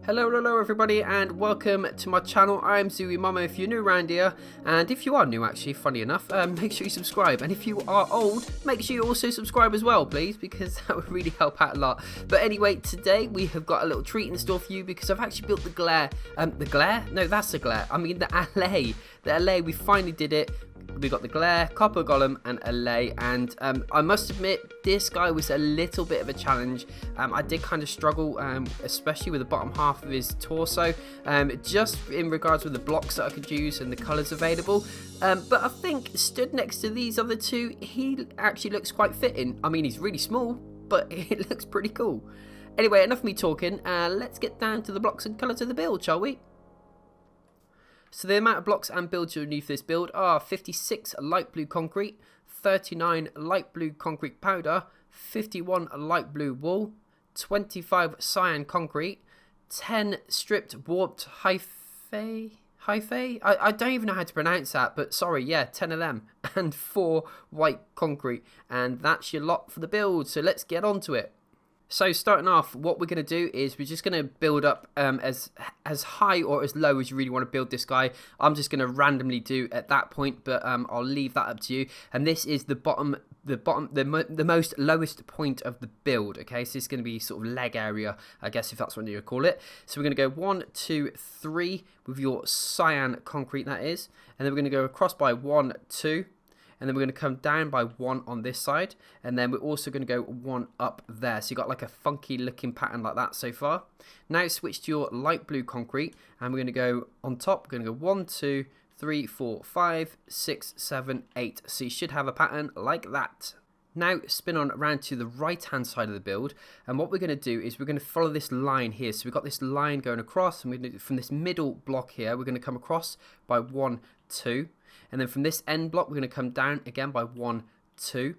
Hello everybody, and welcome to my channel. I'm zu-wii-mama if you're new around here, and if you are new actually, funny enough, make sure you subscribe, and if you are old, make sure you also subscribe as well please, because that would really help out a lot. But anyway, today we have got a little treat in store for you, because I've actually built the glare, no that's the glare, I mean the Allay, we finally did it. We got the glare, copper golem, and Allay, and I must admit this guy was a little bit of a challenge. I did kind of struggle, especially with the bottom half of his torso, just in regards with the blocks that I could use and the colours available. But I think stood next to these other two, he actually looks quite fitting. I mean, he's really small, but it looks pretty cool. Anyway, enough of me talking. Let's get down to the blocks and colours of the build, shall we? So the amount of blocks and builds underneath this build are 56 light blue concrete, 39 light blue concrete powder, 51 light blue wool, 25 cyan concrete, 10 stripped warped hyphae? I don't even know how to pronounce that, but sorry, yeah, 10 of them, and 4 white concrete, and that's your lot for the build, so let's get on to it. So starting off, what we're going to do is we're just going to build up as high or as low as you really want to build this guy. I'm just going to randomly do at that point, but I'll leave that up to you. And this is the most lowest point of the build. Okay, so it's going to be sort of leg area, I guess, if that's what you call it. So we're going to go 1, 2, 3 with your cyan concrete, that is, and then we're going to go across by 1, 2. And then we're going to come down by 1 on this side, and then we're also going to go 1 up there. So you've got like a funky looking pattern like that so far. Now switch to your light blue concrete, and we're going to go on top. We're going to go 1, 2, 3, 4, 5, 6, 7, 8. So you should have a pattern like that. Now spin on around to the right hand side of the build, and what we're going to do is we're going to follow this line here. So we've got this line going across, and we're going to, from this middle block here, we're going to come across by 1, 2. And then from this end block, we're going to come down again by 1, 2.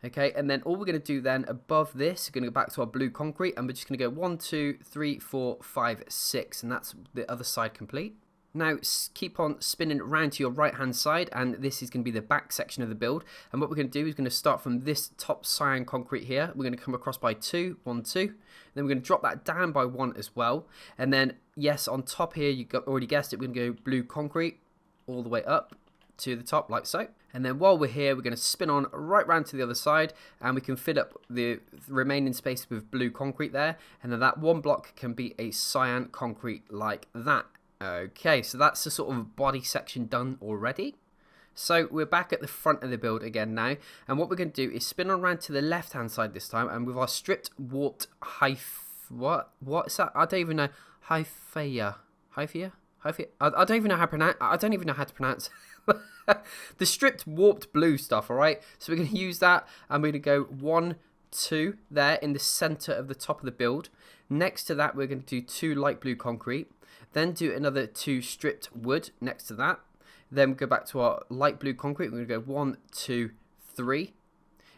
Okay, and then all we're going to do then above this, we're going to go back to our blue concrete, and we're just going to go 1, 2, 3, 4, 5, 6, and that's the other side complete. Now keep on spinning around to your right hand side, and this is going to be the back section of the build. And what we're going to do is going to start from this top cyan concrete here. We're going to come across by 2, 1, 2. Then we're going to drop that down by 1 as well. And then yes, on top here, you already guessed it, we're going to go blue concrete all the way up to the top like so. And then while we're here, we're going to spin on right round to the other side, and we can fill up the remaining space with blue concrete there, and then that one block can be a cyan concrete like that. Okay, so that's the sort of body section done already. So we're back at the front of the build again now, and what we're going to do is spin on around to the left hand side this time, and with our stripped warped what's that? I don't even know. Hyphae? I don't even know how to pronounce the stripped warped blue stuff. All right, so we're going to use that, and we're going to go 1, 2 there in the center of the top of the build. Next to that, we're going to do 2 light blue concrete, then do another 2 stripped wood next to that. Then go back to our light blue concrete. We're going to go 1, 2, 3,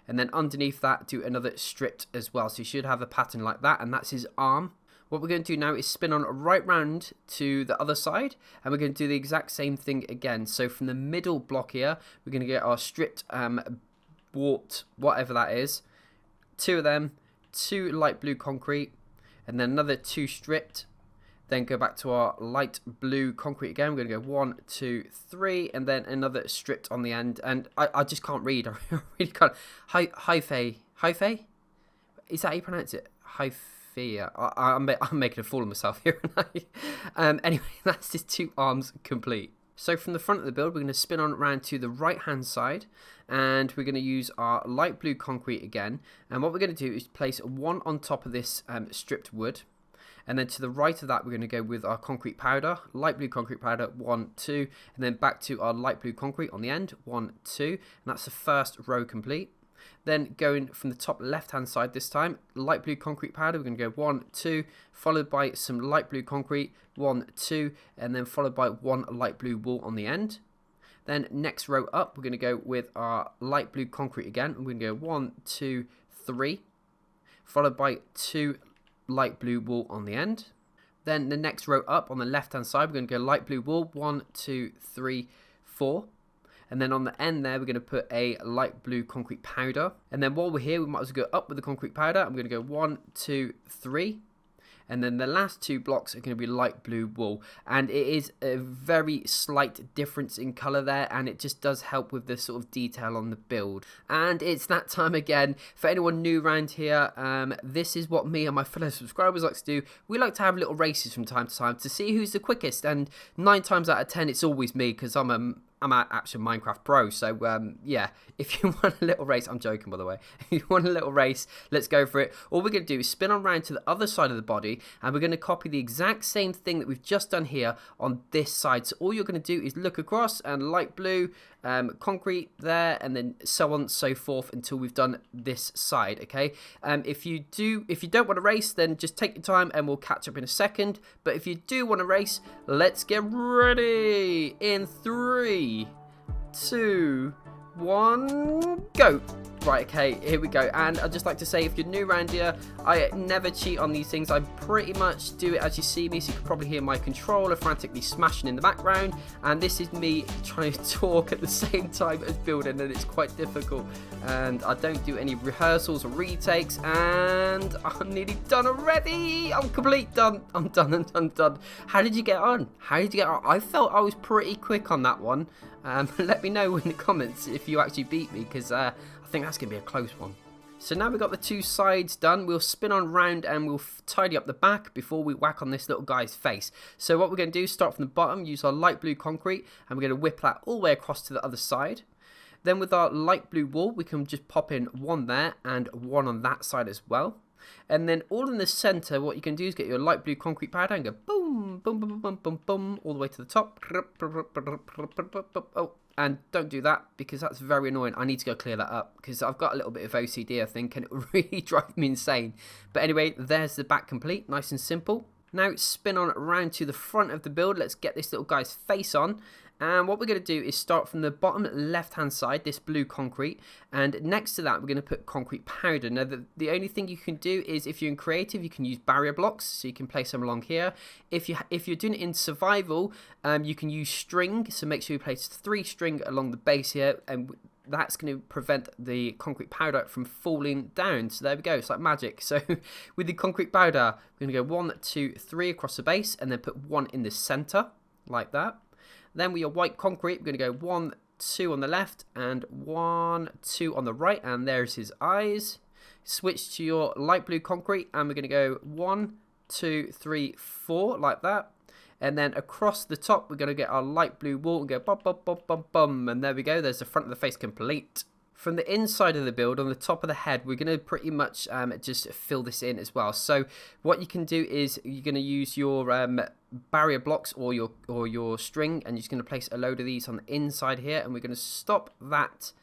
and then underneath that do another stripped as well. So you should have a pattern like that, and that's his arm. What we're going to do now is spin on right round to the other side, and we're going to do the exact same thing again. So from the middle block here, we're going to get our stripped warped, whatever that is, 2 of them, 2 light blue concrete, and then another 2 stripped. Then go back to our light blue concrete again. We're going to go 1, 2, 3, and then another stripped on the end. And I just can't read. I really can't. Hyphae? Is that how you pronounce it? Hyphae. I'm making a fool of myself here. Anyway, that's his 2 arms complete. So from the front of the build, we're going to spin on around to the right hand side, and we're going to use our light blue concrete again. And what we're going to do is place 1 on top of this stripped wood, and then to the right of that, we're going to go with our concrete powder, light blue concrete powder, 1, 2, and then back to our light blue concrete on the end, 1, 2, and that's the first row complete. Then going from the top left hand side this time, light blue concrete powder, we're going to go 1, 2, followed by some light blue concrete, 1, 2, and then followed by 1 light blue wool on the end. Then next row up, we're going to go with our light blue concrete again. We're going to go 1, 2, 3, followed by 2 light blue wool on the end. Then the next row up on the left hand side, we're going to go light blue wool, 1, 2, 3, 4. And then on the end there, we're going to put a light blue concrete powder. And then while we're here, we might as well go up with the concrete powder. I'm going to go 1, 2, 3. And then the last 2 blocks are going to be light blue wool, and it is a very slight difference in colour there, and it just does help with the sort of detail on the build. And it's that time again. For anyone new around here, this is what me and my fellow subscribers like to do. We like to have little races from time to time to see who's the quickest, and 9 times out of 10 it's always me, because I'm an actual Minecraft pro. So yeah, if you want a little race, I'm joking by the way, if you want a little race, let's go for it. All we're going to do is spin on around to the other side of the body, and we're going to copy the exact same thing that we've just done here on this side. So all you're going to do is look across and light blue concrete there, and then so on and so forth until we've done this side. Okay, if you don't want to race, then just take your time and we'll catch up in a second. But if you do want to race, let's get ready in 3, 2, 1, go. Right, okay, here we go. And I'd just like to say, if you're new around here, I never cheat on these things. I pretty much do it as you see me, so you can probably hear my controller frantically smashing in the background, and this is me trying to talk at the same time as building, and it's quite difficult. And I don't do any rehearsals or retakes, and I'm nearly done already. I'm complete done. I'm done and I'm done. How did you get on? I felt I was pretty quick on that one. Let me know in the comments if you actually beat me, because I think that's going to be a close one. So now we've got the 2 sides done, we'll spin on round and we'll tidy up the back before we whack on this little guy's face. So what we're going to do is start from the bottom, use our light blue concrete, and we're going to whip that all the way across to the other side. Then with our light blue wool, we can just pop in 1 there and 1 on that side as well. And then all in the centre, what you can do is get your light blue concrete powder and go boom, boom, boom, boom, boom, boom, all the way to the top. Oh, and don't do that, because that's very annoying. I need to go clear that up, because I've got a little bit of OCD, I think, and it really drives me insane. But anyway, there's the back complete, nice and simple. Now spin on around to the front of the build. Let's get this little guy's face on. And what we're going to do is start from the bottom left hand side, this blue concrete, and next to that we're going to put concrete powder. Now the only thing you can do is, if you're in creative, you can use barrier blocks, so you can place them along here. If you're doing it in survival, you can use string, so make sure you place 3 string along the base here, and that's going to prevent the concrete powder from falling down. So there we go, it's like magic. So with the concrete powder, we're going to go 1, 2, 3 across the base, and then put 1 in the center like that. Then with your white concrete, we're going to go 1, 2 on the left and 1, 2 on the right, and there's his eyes. Switch to your light blue concrete, and we're going to go 1, 2, 3, 4 like that. And then across the top, we're going to get our light blue wool and go bum, bum, bum, bum, bum. And there we go, there's the front of the face complete. From the inside of the build, on the top of the head, we're going to pretty much just fill this in as well. So what you can do is you're going to use your barrier blocks or your string, and you're just going to place a load of these on the inside here, and we're going to stop that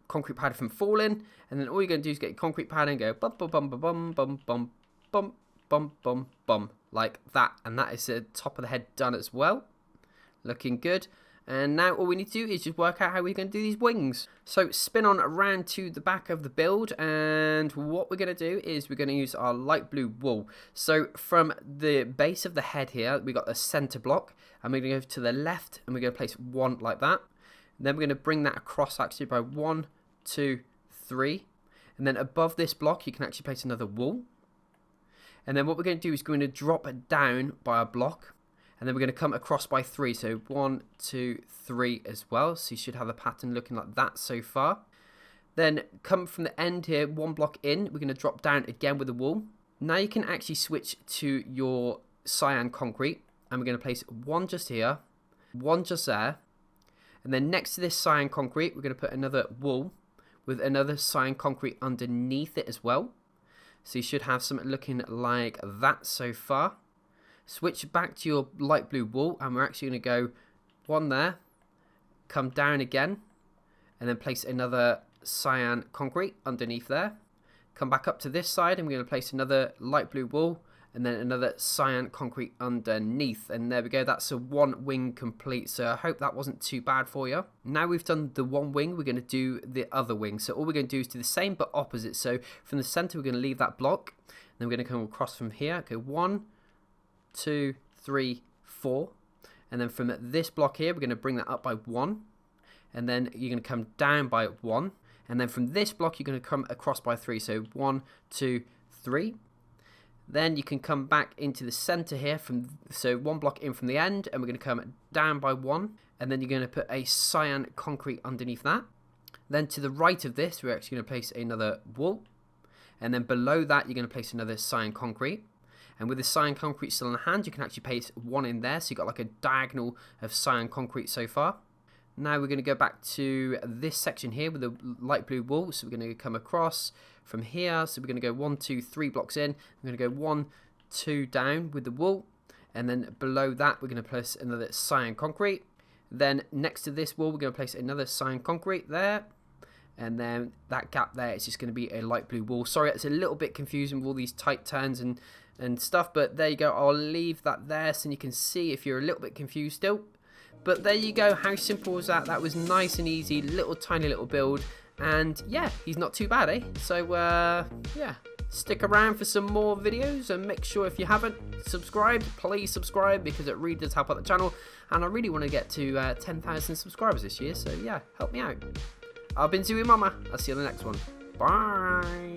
concrete powder from falling. And then all you're going to do is get your concrete powder and go bum bum bum bum bum bum bum bum bum bum like that, and that is the top of the head done as well, looking good. And now all we need to do is just work out how we're going to do these wings. So spin on around to the back of the build, and what we're going to do is we're going to use our light blue wool. So from the base of the head here, we got the center block, and we're going to go to the left, and we're going to place 1 like that. And then we're going to bring that across actually by 1, 2, 3. And then above this block, you can actually place another wool. And then what we're going to do is we're going to drop it down by a block. And then we're going to come across by 3, so 1, 2, 3 as well. So you should have a pattern looking like that so far. Then come from the end here, 1 block in, we're going to drop down again with the wool. Now you can actually switch to your cyan concrete, and we're going to place 1 just here, 1 just there. And then next to this cyan concrete, we're going to put another wool with another cyan concrete underneath it as well. So you should have something looking like that so far. Switch back to your light blue wool, and we're actually going to go 1 there, come down again, and then place another cyan concrete underneath there. Come back up to this side, and we're going to place another light blue wool, and then another cyan concrete underneath. And there we go, that's a 1 wing complete. So I hope that wasn't too bad for you. Now we've done the 1 wing, we're going to do the other wing. So all we're going to do is do the same but opposite. So from the center, we're going to leave that block, and then we're going to come across from here. Go 1, 2, 3, 4, and then from this block here we're going to bring that up by 1, and then you're going to come down by 1, and then from this block you're going to come across by 3, so 1, 2, 3. Then you can come back into the center here, so 1 block in from the end, and we're going to come down by 1, and then you're going to put a cyan concrete underneath that. Then to the right of this, we're actually going to place another wall, and then below that you're going to place another cyan concrete. And with the cyan concrete still in hand, you can actually place 1 in there, so you've got like a diagonal of cyan concrete so far. Now we're going to go back to this section here with the light blue wall, so we're going to come across from here, so we're going to go 1, 2, 3 blocks in, we're going to go 1, 2 down with the wall, and then below that we're going to place another cyan concrete. Then next to this wall we're going to place another cyan concrete there, and then that gap there is just going to be a light blue wall. Sorry, it's a little bit confusing with all these tight turns and stuff, but there you go. I'll leave that there so you can see if you're a little bit confused still. But there you go, how simple was that? That was nice and easy, tiny little build, and yeah, he's not too bad, eh? So yeah, stick around for some more videos, and make sure if you haven't subscribed, please subscribe, because it really does help out the channel, and I really want to get to 10,000 subscribers this year, so yeah, help me out. I've been zu-wii-mama, I'll see you on the next one. Bye!